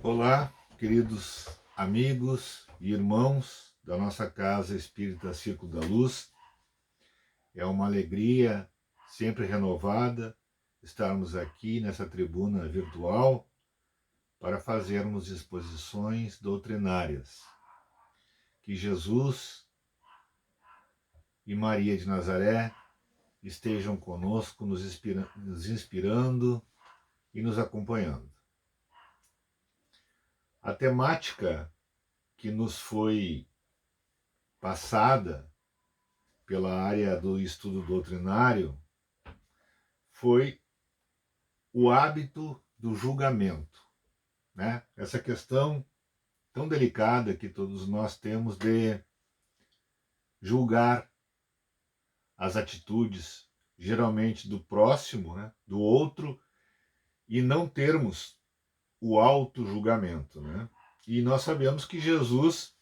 Olá, queridos amigos e irmãos da nossa Casa Espírita Círculo da Luz. É uma alegria sempre renovada estarmos aqui nessa tribuna virtual para fazermos exposições doutrinárias. Que Jesus e Maria de Nazaré estejam conosco, nos inspirando e nos acompanhando. A temática que nos foi passada pela área do estudo doutrinário foi o hábito do julgamento, né? Essa questão tão delicada que todos nós temos de julgar as atitudes, geralmente do próximo, né? Do outro, e não termos o auto-julgamento, né? E nós sabemos que Jesus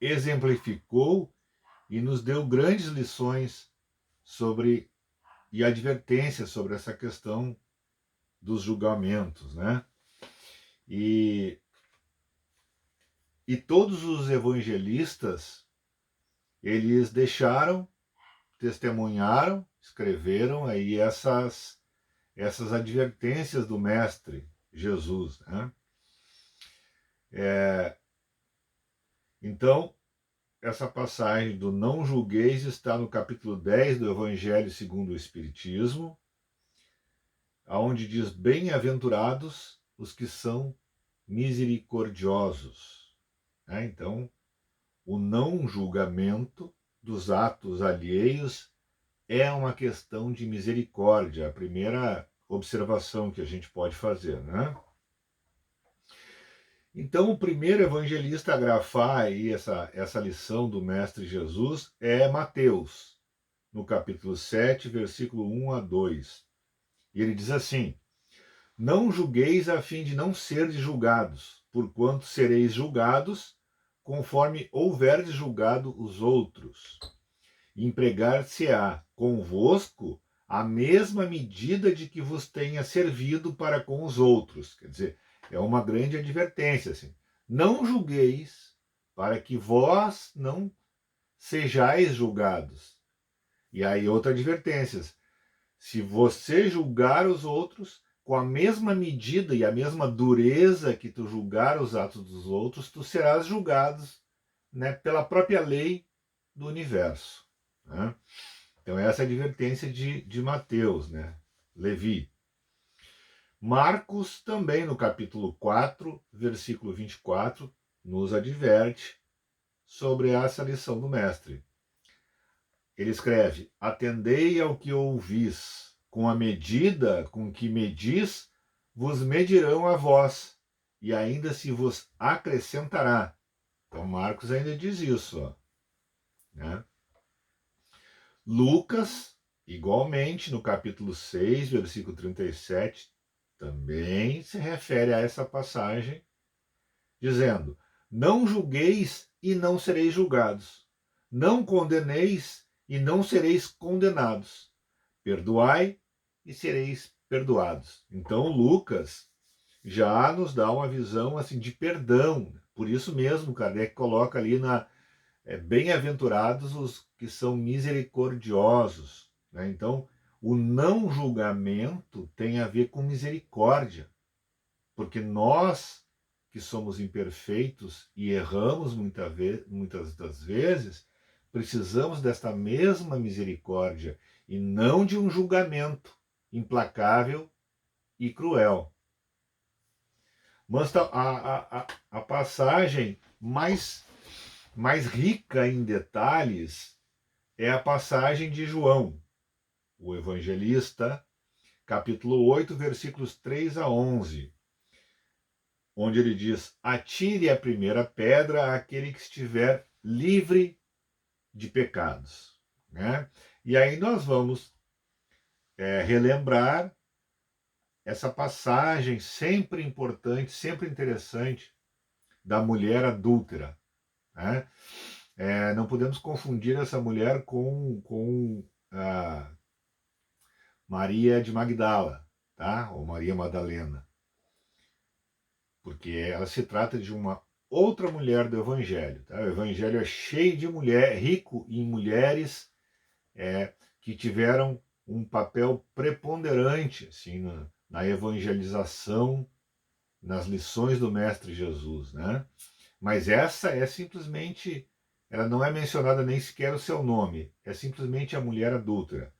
exemplificou e nos deu grandes lições sobre e advertências sobre essa questão dos julgamentos, né? E, e todos os evangelistas, eles deixaram, testemunharam, escreveram aí essas advertências do Mestre Jesus, né? Então, essa passagem do não julgueis está no capítulo 10 do Evangelho segundo o Espiritismo, onde diz: bem-aventurados os que são misericordiosos. Né? Então, o não julgamento dos atos alheios é uma questão de misericórdia, a primeira observação que a gente pode fazer, né? Então, o primeiro evangelista a grafar aí essa lição do Mestre Jesus é Mateus, no capítulo 7, versículo 1 a 2. E ele diz assim: não julgueis a fim de não serdes julgados, porquanto sereis julgados conforme houverdes julgado os outros. Empregar-se-á convosco a mesma medida de que vos tenha servido para com os outros. Quer dizer, é uma grande advertência, assim. Não julgueis para que vós não sejais julgados. E aí outra advertência: se você julgar os outros com a mesma medida e a mesma dureza que tu julgar os atos dos outros, tu serás julgado, né, pela própria lei do universo. Né? Então essa é a advertência de Mateus, né? Levi. Marcos também no capítulo 4, versículo 24, nos adverte sobre essa lição do mestre. Ele escreve: atendei ao que ouvis, com a medida com que medis, vos medirão a vós, e ainda se vos acrescentará. Então Marcos ainda diz isso, ó, né? Lucas, igualmente, no capítulo 6, versículo 37, também se refere a essa passagem, dizendo: não julgueis e não sereis julgados, não condeneis e não sereis condenados, perdoai e sereis perdoados. Então Lucas já nos dá uma visão assim de perdão. Por isso mesmo Kardec coloca ali na bem-aventurados os que são misericordiosos, né? Então, o não julgamento tem a ver com misericórdia, porque nós que somos imperfeitos e erramos muitas das vezes, precisamos desta mesma misericórdia e não de um julgamento implacável e cruel. Mas a passagem mais rica em detalhes é a passagem de João, o evangelista, capítulo 8, versículos 3 a 11, onde ele diz: atire a primeira pedra àquele que estiver livre de pecados. Né? E aí nós vamos relembrar essa passagem sempre importante, sempre interessante, da mulher adúltera. Né? Não podemos confundir essa mulher com a Maria de Magdala, tá? Ou Maria Madalena. porque ela se trata de uma outra mulher do Evangelho. Tá? O Evangelho é cheio de mulher, rico em mulheres que tiveram um papel preponderante assim, na evangelização, nas lições do Mestre Jesus, né? Mas essa é simplesmente, ela não é mencionada nem sequer o seu nome, é simplesmente a mulher adúltera.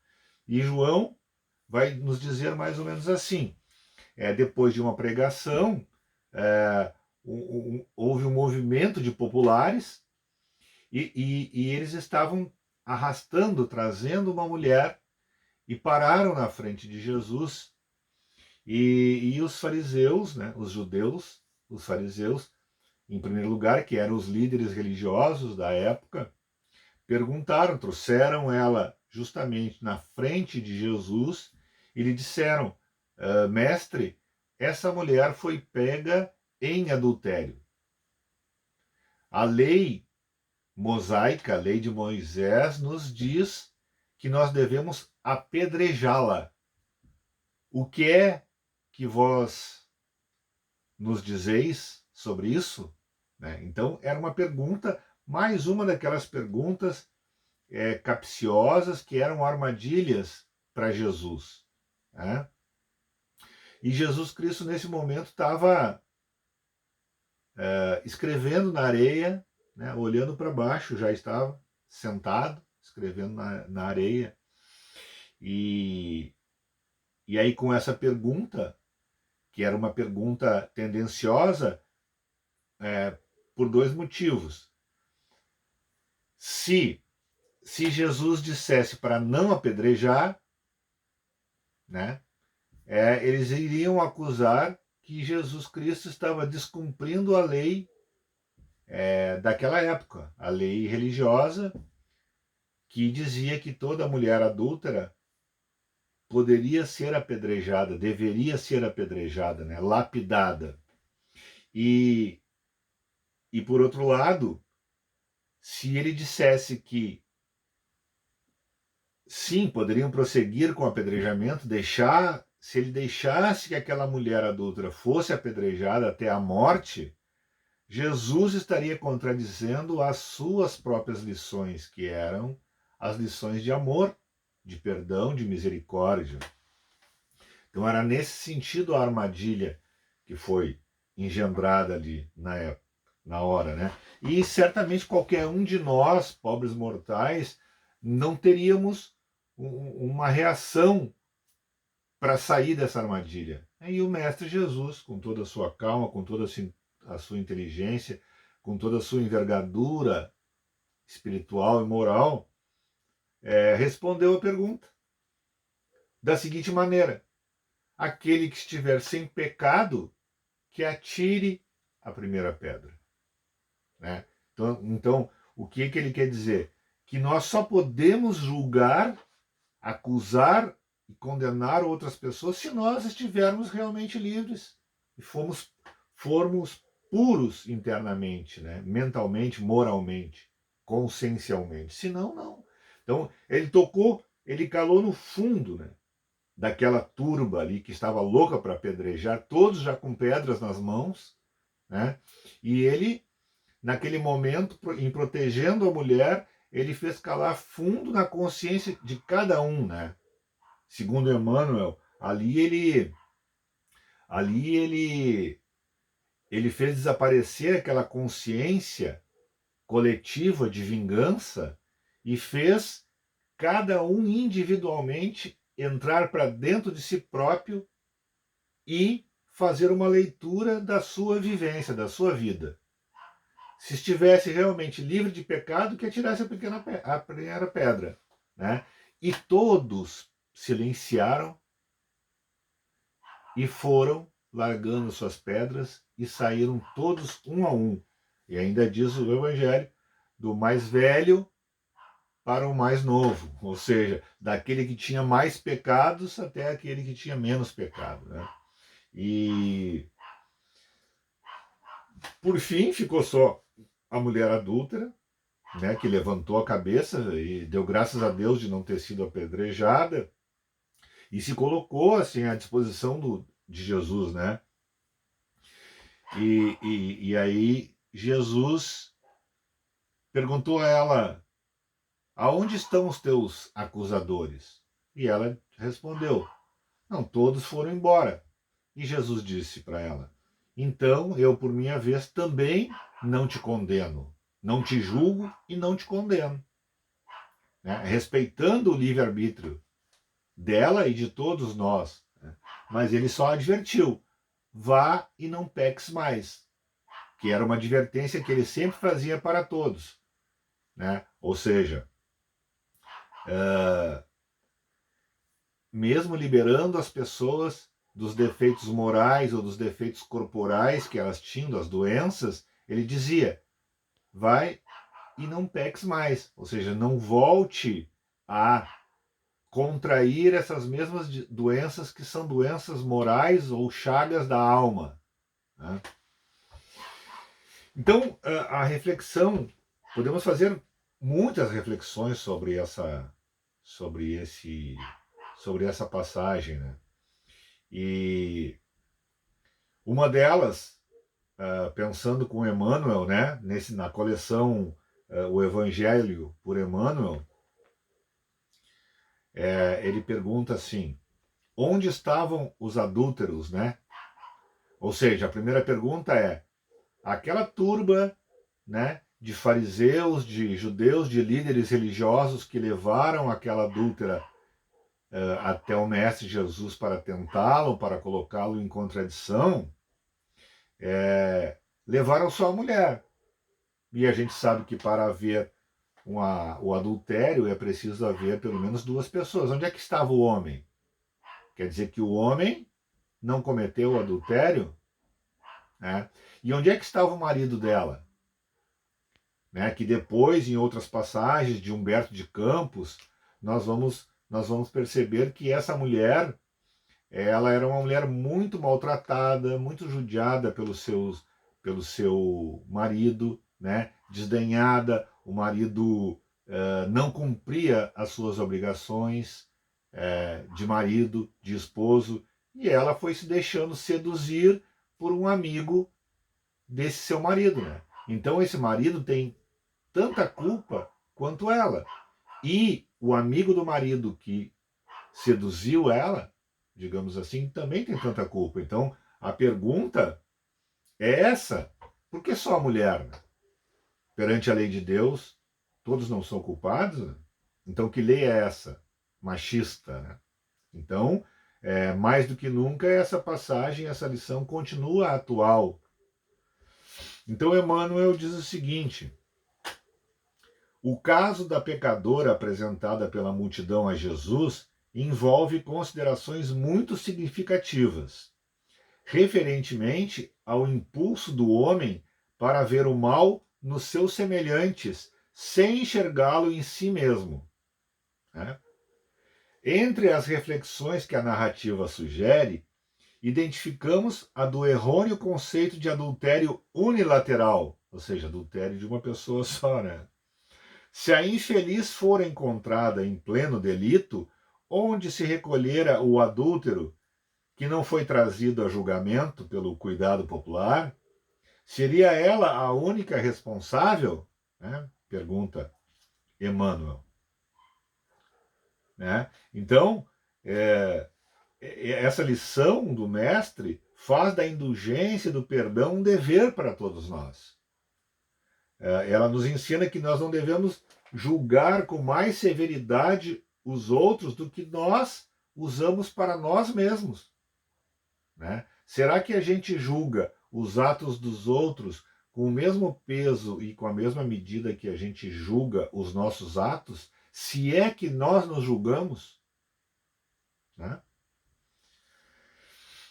E João vai nos dizer mais ou menos assim: depois de uma pregação, houve um movimento de populares e eles estavam arrastando, trazendo uma mulher e pararam na frente de Jesus. E os fariseus, né, os judeus, os fariseus, em primeiro lugar, que eram os líderes religiosos da época, perguntaram, trouxeram ela justamente na frente de Jesus e lhe disseram: mestre, essa mulher foi pega em adultério. A lei mosaica, a lei de Moisés, nos diz que nós devemos apedrejá-la. O que é que vós nos dizeis sobre isso? Né? Então, era uma pergunta, mais uma daquelas perguntas capciosas que eram armadilhas para Jesus. Né? E Jesus Cristo, nesse momento, estava escrevendo na areia, né? Olhando para baixo, já estava sentado, escrevendo na areia. E aí, com essa pergunta, que era uma pergunta tendenciosa, por dois motivos. Se Jesus dissesse para não apedrejar, né, eles iriam acusar que Jesus Cristo estava descumprindo a lei daquela época, a lei religiosa, que dizia que toda mulher adúltera poderia ser apedrejada, deveria ser apedrejada, né, lapidada. E por outro lado, se ele dissesse que sim, poderiam prosseguir com o apedrejamento, se ele deixasse que aquela mulher adúltera fosse apedrejada até a morte, Jesus estaria contradizendo as suas próprias lições, que eram as lições de amor, de perdão, de misericórdia. Então era nesse sentido a armadilha que foi engendrada ali na hora, né? E certamente qualquer um de nós, pobres mortais, não teríamos uma reação para sair dessa armadilha. E o Mestre Jesus, com toda a sua calma, com toda a sua inteligência, com toda a sua envergadura espiritual e moral, respondeu a pergunta da seguinte maneira: aquele que estiver sem pecado, que atire a primeira pedra. Né? Então, o que ele quer dizer? Que nós só podemos julgar, acusar e condenar outras pessoas se nós estivermos realmente livres e formos puros internamente, né? Mentalmente, moralmente, consciencialmente. Senão, não. Então, ele calou no fundo, né, daquela turba ali que estava louca para apedrejar, todos já com pedras nas mãos, né? E ele, naquele momento, em protegendo a mulher, ele fez calar fundo na consciência de cada um, né? Segundo Emmanuel, ali ele fez desaparecer aquela consciência coletiva de vingança e fez cada um individualmente entrar para dentro de si próprio e fazer uma leitura da sua vivência, da sua vida. Se estivesse realmente livre de pecado, que atirasse a primeira pedra. Né? E todos silenciaram e foram largando suas pedras e saíram todos um a um. E ainda diz o Evangelho, do mais velho para o mais novo, ou seja, daquele que tinha mais pecados até aquele que tinha menos pecado. Né? E por fim ficou só a mulher adúltera, né, que levantou a cabeça e deu graças a Deus de não ter sido apedrejada e se colocou assim à disposição de Jesus, né? E aí Jesus perguntou a ela: aonde estão os teus acusadores? E ela respondeu: não, todos foram embora. E Jesus disse para ela: então eu, por minha vez, também não te condeno, não te julgo e não te condeno. Né? Respeitando o livre-arbítrio dela e de todos nós. Né? Mas ele só advertiu: vá e não peques mais. Que era uma advertência que ele sempre fazia para todos. Né? Ou seja, mesmo liberando as pessoas dos defeitos morais ou dos defeitos corporais que elas tinham, das doenças, ele dizia: vai e não peques mais. Ou seja, não volte a contrair essas mesmas doenças que são doenças morais ou chagas da alma. Né? Então, a reflexão, podemos fazer muitas reflexões sobre essa passagem, né? E uma delas, pensando com Emmanuel, né, na coleção O Evangelho por Emmanuel, ele pergunta assim: onde estavam os adúlteros, né? Ou seja, a primeira pergunta é: aquela turba, né, de fariseus, de judeus, de líderes religiosos que levaram aquela adúltera até o Mestre Jesus para tentá-lo, para colocá-lo em contradição, levaram só a mulher. E a gente sabe que para haver o adultério é preciso haver pelo menos duas pessoas. Onde é que estava o homem? Quer dizer que o homem não cometeu o adultério? Né? E onde é que estava o marido dela? Né? Que depois, em outras passagens de Humberto de Campos, nós vamos perceber que essa mulher, ela era uma mulher muito maltratada, muito judiada pelo seu marido, né? Desdenhada, o marido não cumpria as suas obrigações de marido, de esposo, e ela foi se deixando seduzir por um amigo desse seu marido. Né? Então esse marido tem tanta culpa quanto ela. E o amigo do marido que seduziu ela, digamos assim, também tem tanta culpa. Então, a pergunta é essa: por que só a mulher? Né? Perante a lei de Deus, todos não são culpados? Né? Então, que lei é essa? Machista. Né? Então, mais do que nunca, essa passagem, essa lição continua atual. Então, Emmanuel diz o seguinte: o caso da pecadora apresentada pela multidão a Jesus envolve considerações muito significativas, referentemente ao impulso do homem para ver o mal nos seus semelhantes, sem enxergá-lo em si mesmo. Né? Entre as reflexões que a narrativa sugere, identificamos a do errôneo conceito de adultério unilateral, ou seja, adultério de uma pessoa só, né? Se a infeliz for encontrada em pleno delito, onde se recolhera o adúltero, que não foi trazido a julgamento pelo cuidado popular, seria ela a única responsável? Né? Pergunta Emmanuel. Né? Então, essa lição do mestre faz da indulgência e do perdão um dever para todos nós. Ela nos ensina que nós não devemos julgar com mais severidade os outros do que nós usamos para nós mesmos. Né? Será que a gente julga os atos dos outros com o mesmo peso e com a mesma medida que a gente julga os nossos atos, se é que nós nos julgamos? Né?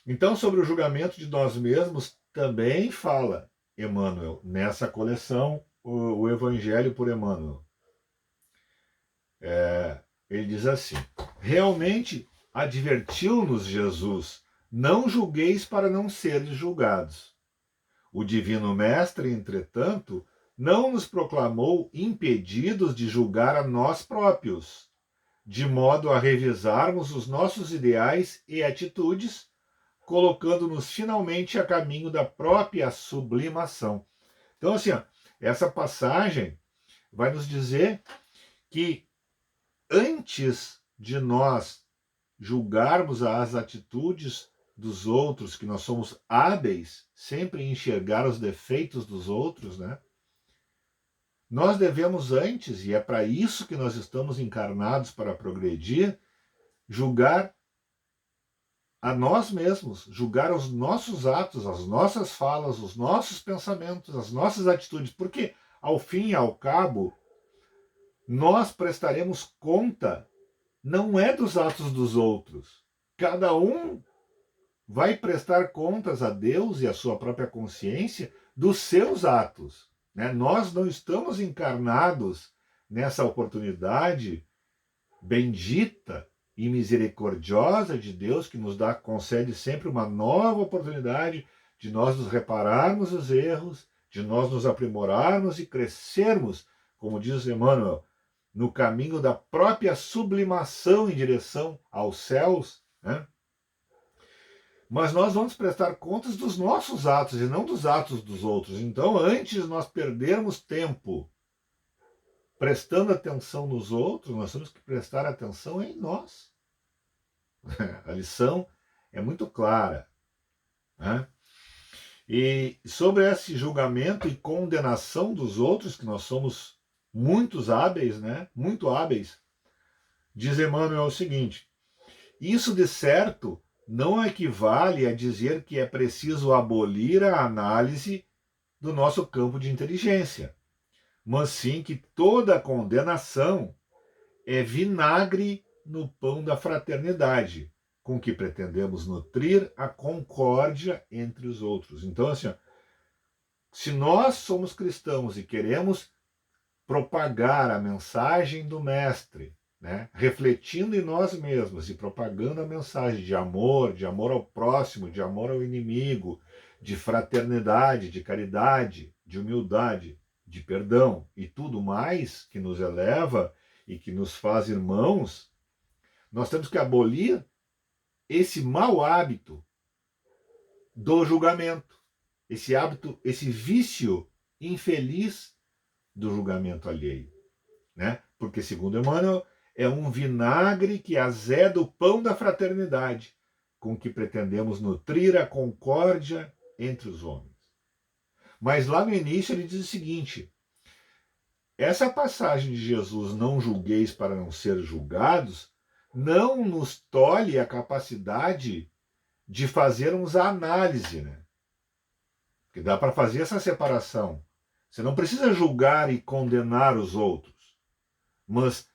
Então, sobre o julgamento de nós mesmos, também fala Emmanuel nessa coleção, o Evangelho por Emmanuel. Ele diz assim: realmente advertiu-nos Jesus: não julgueis para não seres julgados. O Divino Mestre, entretanto, não nos proclamou impedidos de julgar a nós próprios, de modo a revisarmos os nossos ideais e atitudes, colocando-nos finalmente a caminho da própria sublimação. Então, assim, ó, essa passagem vai nos dizer que antes de nós julgarmos as atitudes dos outros, que nós somos hábeis sempre em enxergar os defeitos dos outros, né? Nós devemos antes, e é para isso que nós estamos encarnados, para progredir, julgar a nós mesmos, julgar os nossos atos, as nossas falas, os nossos pensamentos, as nossas atitudes, porque ao fim e ao cabo nós prestaremos conta não é dos atos dos outros. Cada um vai prestar contas a Deus e à sua própria consciência dos seus atos, né? Nós não estamos encarnados nessa oportunidade bendita e misericordiosa de Deus, que concede sempre uma nova oportunidade de nós nos repararmos os erros, de nós nos aprimorarmos e crescermos, como diz Emmanuel, no caminho da própria sublimação em direção aos céus, né? Mas nós vamos prestar contas dos nossos atos e não dos atos dos outros. Então, antes de nós perdermos tempo prestando atenção nos outros, nós temos que prestar atenção em nós. A lição é muito clara, né? E sobre esse julgamento e condenação dos outros, que nós somos muito hábeis, né? Muito hábeis, diz Emmanuel o seguinte: isso de certo não equivale a dizer que é preciso abolir a análise do nosso campo de inteligência, mas sim que toda condenação é vinagre no pão da fraternidade, com que pretendemos nutrir a concórdia entre os outros. Então, assim, se nós somos cristãos e queremos propagar a mensagem do Mestre, né, refletindo em nós mesmos e propagando a mensagem de amor ao próximo, de amor ao inimigo, de fraternidade, de caridade, de humildade, de perdão e tudo mais que nos eleva e que nos faz irmãos, nós temos que abolir esse mau hábito do julgamento, esse hábito, esse vício infeliz do julgamento alheio, né? Porque, segundo Emmanuel, é um vinagre que azeda o pão da fraternidade, com que pretendemos nutrir a concórdia entre os homens. Mas lá no início ele diz o seguinte: essa passagem de Jesus, não julgueis para não ser julgados, não nos tolhe a capacidade de fazermos a análise, né? Porque dá para fazer essa separação. Você não precisa julgar e condenar os outros, mas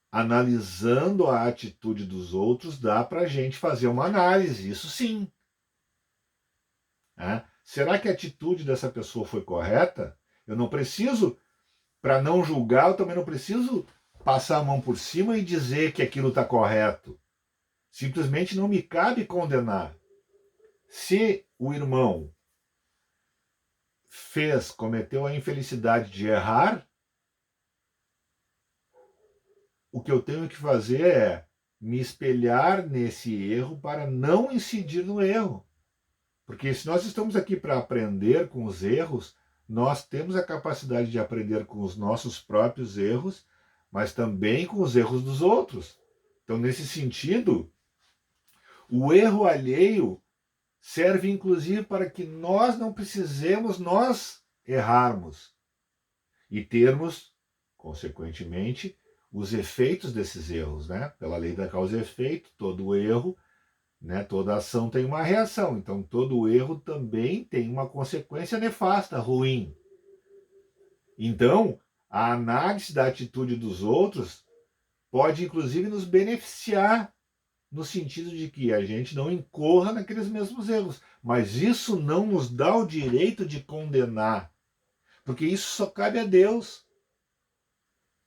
analisando a atitude dos outros, dá para a gente fazer uma análise, isso sim. Será que a atitude dessa pessoa foi correta? Eu não preciso, para não julgar, eu também não preciso passar a mão por cima e dizer que aquilo está correto. Simplesmente não me cabe condenar. Se o irmão cometeu a infelicidade de errar, o que eu tenho que fazer é me espelhar nesse erro para não incidir no erro. Porque se nós estamos aqui para aprender com os erros, nós temos a capacidade de aprender com os nossos próprios erros, mas também com os erros dos outros. Então, nesse sentido, o erro alheio serve inclusive para que nós não precisemos nós errarmos e termos, consequentemente, os efeitos desses erros, né? Pela lei da causa e efeito, todo erro, né, toda ação tem uma reação, então todo erro também tem uma consequência nefasta, ruim. Então, a análise da atitude dos outros pode inclusive nos beneficiar, no sentido de que a gente não incorra naqueles mesmos erros. Mas isso não nos dá o direito de condenar, porque isso só cabe a Deus,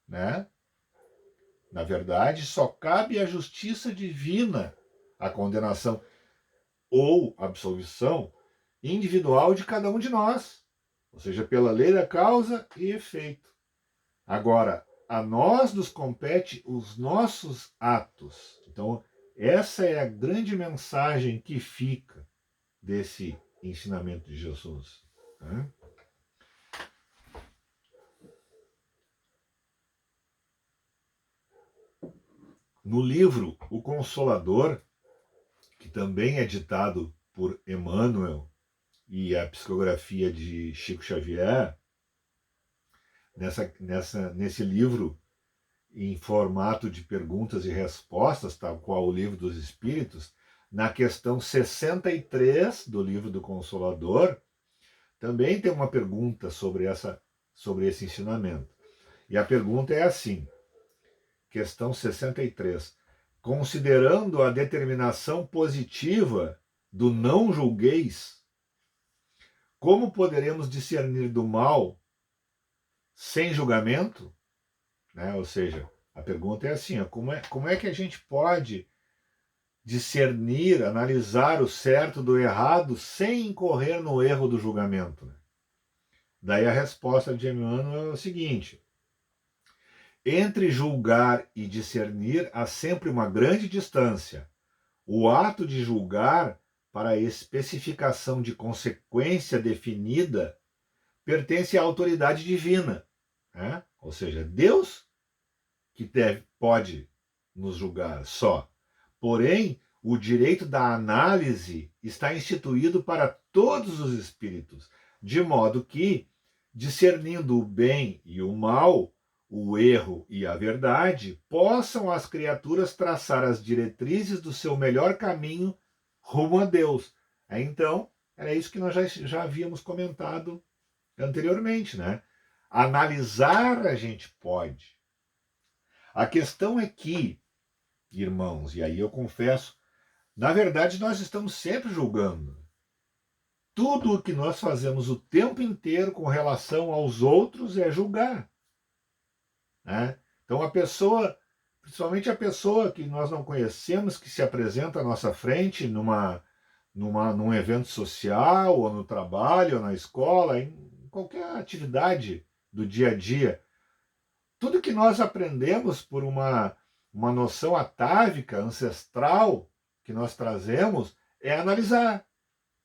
né? Na verdade, só cabe à justiça divina a condenação ou absolvição individual de cada um de nós, ou seja, pela lei da causa e efeito. Agora, a nós nos compete os nossos atos. Então, essa é a grande mensagem que fica. desse ensinamento de Jesus. Né? No livro O Consolador, que também é ditado por Emmanuel e a psicografia de Chico Xavier, nesse livro, em formato de perguntas e respostas, tal qual o Livro dos Espíritos, na questão 63 do Livro do Consolador, também tem uma pergunta sobre esse ensinamento. E a pergunta é assim, questão 63. Considerando a determinação positiva do não julgueis, como poderemos discernir do mal sem julgamento? Né? Ou seja, a pergunta é assim, como é que a gente pode discernir, analisar o certo do errado sem incorrer no erro do julgamento? Né? Daí a resposta de Emmanuel é o seguinte: entre julgar e discernir há sempre uma grande distância. O ato de julgar, para a especificação de consequência definida, pertence à autoridade divina. Né? Ou seja, Deus que pode nos julgar só. Porém, o direito da análise está instituído para todos os espíritos, de modo que, discernindo o bem e o mal, o erro e a verdade, possam as criaturas traçar as diretrizes do seu melhor caminho rumo a Deus. Então, era isso que nós já havíamos comentado anteriormente, né? Analisar a gente pode. A questão é que, irmãos, e aí eu confesso, na verdade nós estamos sempre julgando. Tudo o que nós fazemos o tempo inteiro com relação aos outros é julgar. Né? Então a pessoa, principalmente a pessoa que nós não conhecemos, que se apresenta à nossa frente num evento social, ou no trabalho, ou na escola, em qualquer atividade do dia a dia, tudo que nós aprendemos por uma noção atávica, ancestral, que nós trazemos, é analisar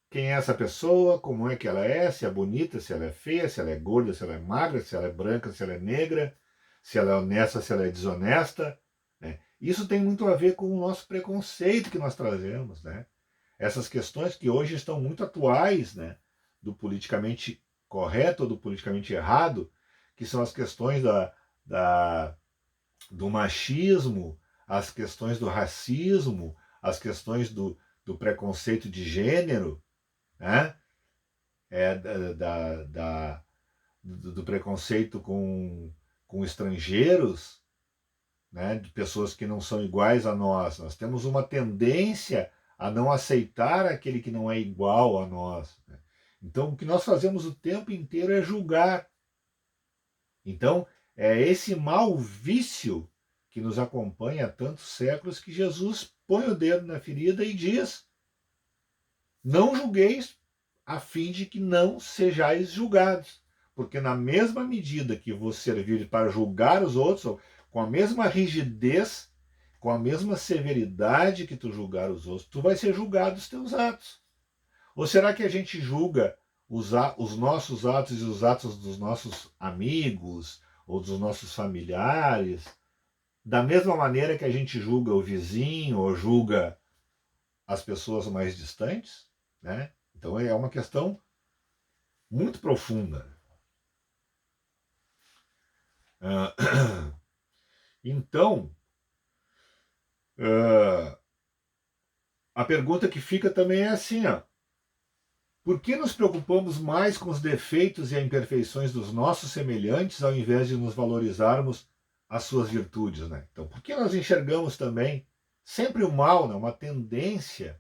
quem é essa pessoa, como é que ela é, se é bonita, se ela é feia, se ela é gorda, se ela é magra, se ela é branca, se ela é negra, se ela é honesta, se ela é desonesta. Né? Isso tem muito a ver com o nosso preconceito que nós trazemos. Né? Essas questões que hoje estão muito atuais, né? Do politicamente correto ou do politicamente errado, que são as questões do machismo, as questões do racismo, as questões do preconceito de gênero, né? Do preconceito com estrangeiros, né? De pessoas que não são iguais a nós. Nós temos uma tendência a não aceitar aquele que não é igual a nós. Né? Então, o que nós fazemos o tempo inteiro é julgar. Então, é esse mau vício que nos acompanha há tantos séculos que Jesus põe o dedo na ferida e diz: não julgueis a fim de que não sejais julgados. Porque na mesma medida que vos servir para julgar os outros, com a mesma rigidez, com a mesma severidade que tu julgar os outros, tu vai ser julgado os teus atos. Ou será que a gente julga os nossos atos e os atos dos nossos amigos ou dos nossos familiares da mesma maneira que a gente julga o vizinho ou julga as pessoas mais distantes? Né? Então é uma questão muito profunda. Então, a pergunta que fica também é assim, ó, por que nos preocupamos mais com os defeitos e as imperfeições dos nossos semelhantes ao invés de nos valorizarmos as suas virtudes? Né? Então, por que nós enxergamos também sempre o mal, né? Uma tendência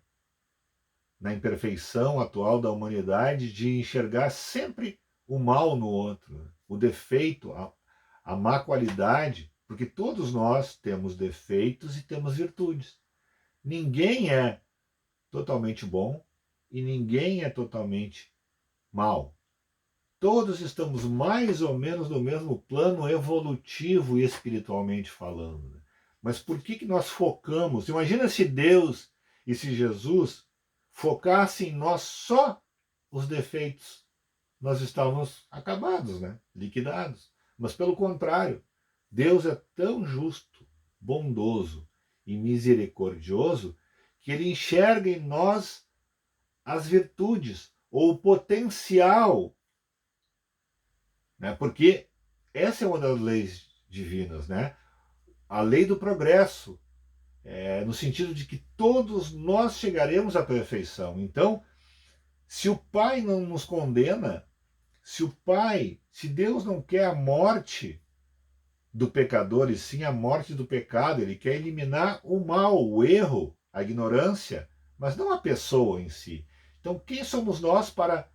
na imperfeição atual da humanidade de enxergar sempre o mal no outro, né? O defeito, a má qualidade, porque todos nós temos defeitos e temos virtudes. Ninguém é totalmente bom e ninguém é totalmente mal. Todos estamos mais ou menos no mesmo plano evolutivo e espiritualmente falando. Mas por que nós focamos? Imagina se Deus e se Jesus focasse em nós só os defeitos, nós estávamos acabados, né? Liquidados. Mas pelo contrário, Deus é tão justo, bondoso e misericordioso que ele enxerga em nós as virtudes ou o potencial, né? Porque essa é uma das leis divinas, né? A lei do progresso, no sentido de que todos nós chegaremos à perfeição. Então, se o Pai não nos condena, se Deus não quer a morte do pecador e sim a morte do pecado, ele quer eliminar o mal, o erro, a ignorância, mas não a pessoa em si. Então, quem somos nós para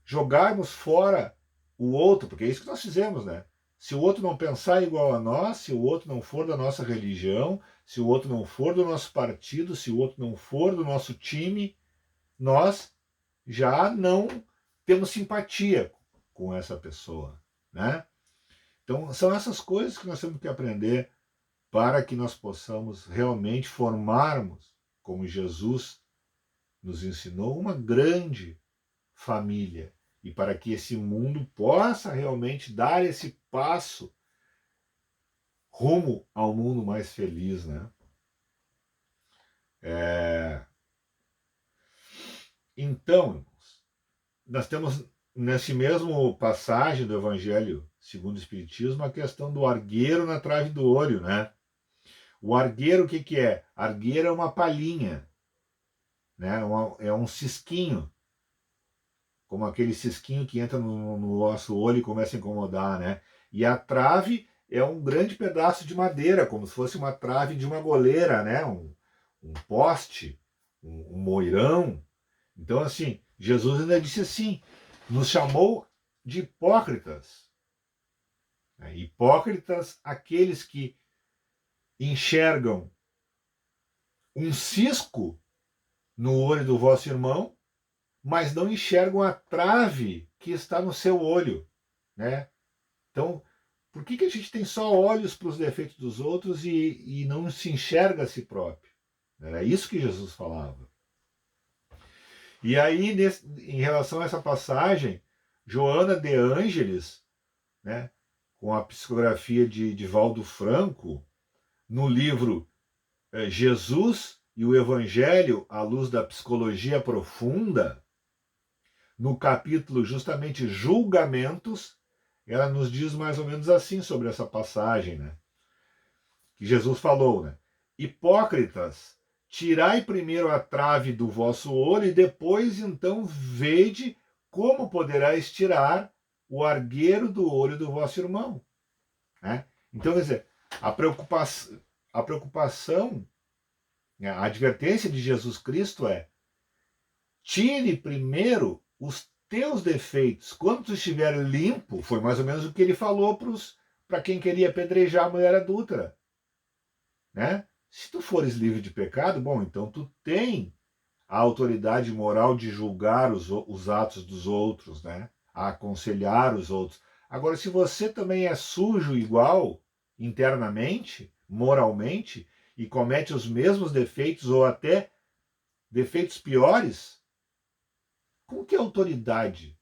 jogarmos fora o outro? Porque é isso que nós fizemos, né? Se o outro não pensar igual a nós, se o outro não for da nossa religião, se o outro não for do nosso partido, se o outro não for do nosso time, nós já não temos simpatia com essa pessoa, né? Então, são essas coisas que nós temos que aprender para que nós possamos realmente formarmos, como Jesus nos ensinou, uma grande família. E para que esse mundo possa realmente dar esse passo rumo ao mundo mais feliz, né? Então, nós temos nesse mesmo passagem do Evangelho segundo o Espiritismo a questão do argueiro na trave do olho, né? O argueiro, o que que é? Argueiro é uma palhinha, né? É um cisquinho, como aquele cisquinho que entra no nosso olho e começa a incomodar, né? E a trave é um grande pedaço de madeira, como se fosse uma trave de uma goleira, né? Um poste, um moirão. Então, assim, Jesus ainda disse assim, nos chamou de hipócritas. Hipócritas, aqueles que enxergam um cisco no olho do vosso irmão, mas não enxergam a trave que está no seu olho, né? Então, por que a gente tem só olhos para os defeitos dos outros e não se enxerga a si próprio? Era isso que Jesus falava. E aí, em relação a essa passagem, Joana de Ângeles, né, com a psicografia de Valdo Franco, no livro Jesus e o Evangelho à luz da psicologia profunda, no capítulo justamente Julgamentos, ela nos diz mais ou menos assim sobre essa passagem, né? Que Jesus falou, né? Hipócritas, tirai primeiro a trave do vosso olho e depois então vede como poderás tirar o argueiro do olho do vosso irmão, né? Então, quer dizer, a preocupação, né, a advertência de Jesus Cristo é: tire primeiro os teus defeitos. Quando tu estiver limpo, foi mais ou menos o que ele falou para quem queria apedrejar a mulher adúltera, né? Se tu fores livre de pecado, bom, então tu tem a autoridade moral de julgar os atos dos outros, né? A aconselhar os outros. Agora, se você também é sujo igual internamente, moralmente, e comete os mesmos defeitos ou até defeitos piores, com que autoridade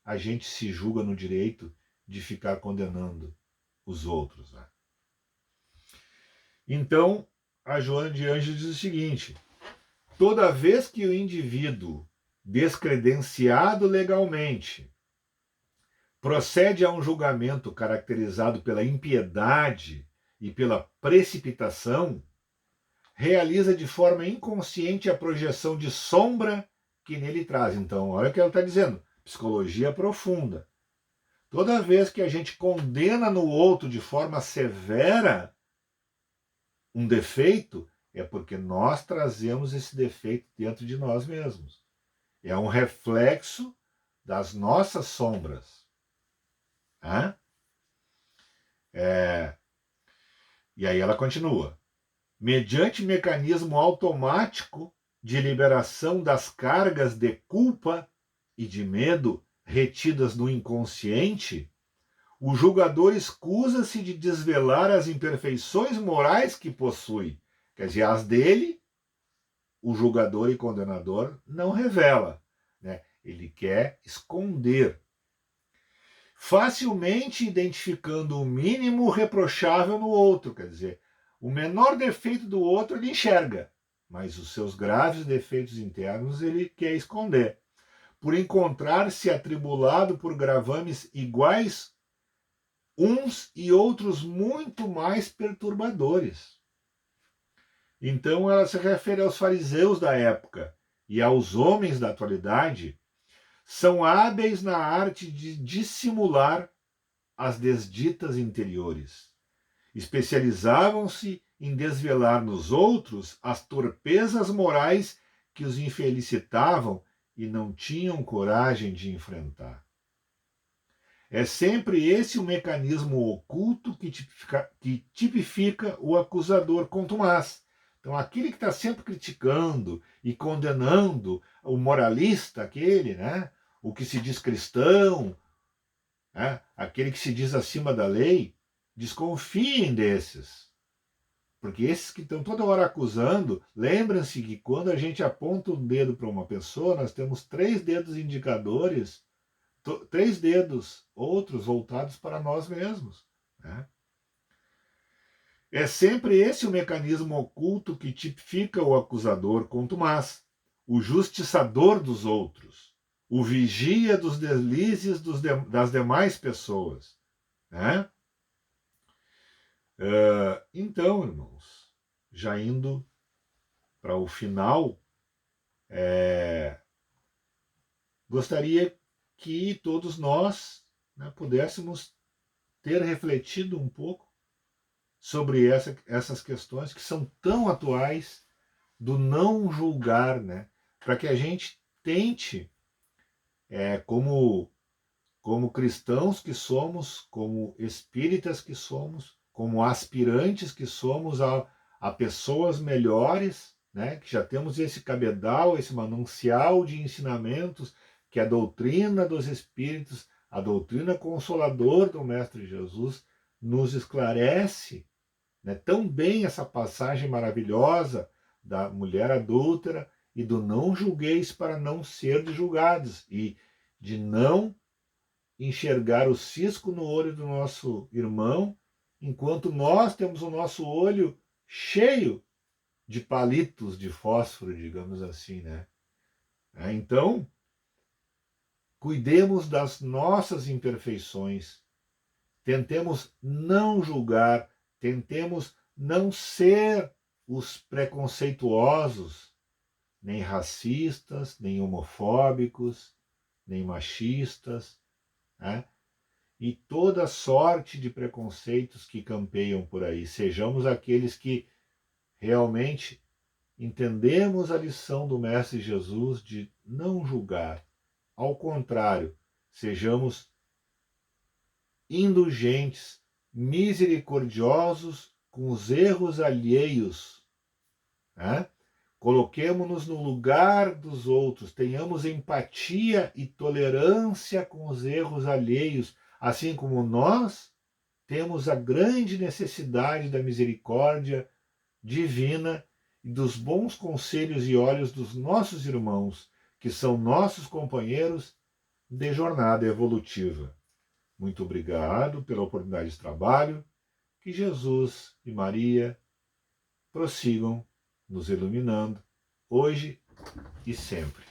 a gente se julga no direito de ficar condenando os outros, né? Então, a Joana de Ângeles diz o seguinte: toda vez que o indivíduo descredenciado legalmente procede a um julgamento caracterizado pela impiedade e pela precipitação, realiza de forma inconsciente a projeção de sombra que nele traz. Então, olha o que ela está dizendo: psicologia profunda. Toda vez que a gente condena no outro de forma severa um defeito, é porque nós trazemos esse defeito dentro de nós mesmos. É um reflexo das nossas sombras. E aí ela continua: mediante mecanismo automático de liberação das cargas de culpa e de medo retidas no inconsciente, o julgador escusa-se de desvelar as imperfeições morais que possui, quer dizer, as dele o julgador e condenador não revela, né? Ele quer esconder, facilmente identificando o mínimo reprochável no outro, quer dizer, o menor defeito do outro ele enxerga, mas os seus graves defeitos internos ele quer esconder, por encontrar-se atribulado por gravames iguais, uns e outros muito mais perturbadores. Então ela se refere aos fariseus da época e aos homens da atualidade, são hábeis na arte de dissimular as desditas interiores. Especializavam-se em desvelar nos outros as torpezas morais que os infelicitavam e não tinham coragem de enfrentar. É sempre esse o mecanismo oculto que tipifica o acusador contumaz. Então, aquele que está sempre criticando e condenando o moralista, aquele, né? O que se diz cristão, né? Aquele que se diz acima da lei, desconfiem desses. Porque esses que estão toda hora acusando, lembrem-se que quando a gente aponta um dedo para uma pessoa, nós temos 3 dedos indicadores, 3 dedos outros voltados para nós mesmos, né? É sempre esse o mecanismo oculto que tipifica o acusador contumaz, o justiçador dos outros, o vigia dos deslizes das demais pessoas, né? Então, irmãos, já indo para o final, gostaria que todos nós, né, pudéssemos ter refletido um pouco sobre essas questões que são tão atuais do não julgar, né? Para que a gente tente, como cristãos que somos, como espíritas que somos, como aspirantes que somos a pessoas melhores, né? Que já temos esse cabedal, esse manancial de ensinamentos, que é a doutrina dos espíritos, a doutrina consoladora do Mestre Jesus, nos esclarece, né, tão bem essa passagem maravilhosa da mulher adúltera e do não julgueis para não ser julgados, e de não enxergar o cisco no olho do nosso irmão, enquanto nós temos o nosso olho cheio de palitos de fósforo, digamos assim, né? Então, cuidemos das nossas imperfeições, tentemos não julgar, tentemos não ser os preconceituosos, nem racistas, nem homofóbicos, nem machistas, né? E toda sorte de preconceitos que campeiam por aí. Sejamos aqueles que realmente entendemos a lição do Mestre Jesus de não julgar. Ao contrário, sejamos indulgentes, misericordiosos com os erros alheios, né? Coloquemo-nos no lugar dos outros, tenhamos empatia e tolerância com os erros alheios, assim como nós temos a grande necessidade da misericórdia divina e dos bons conselhos e olhos dos nossos irmãos, que são nossos companheiros de jornada evolutiva. Muito obrigado pela oportunidade de trabalho. Que Jesus e Maria prossigam nos iluminando, hoje e sempre.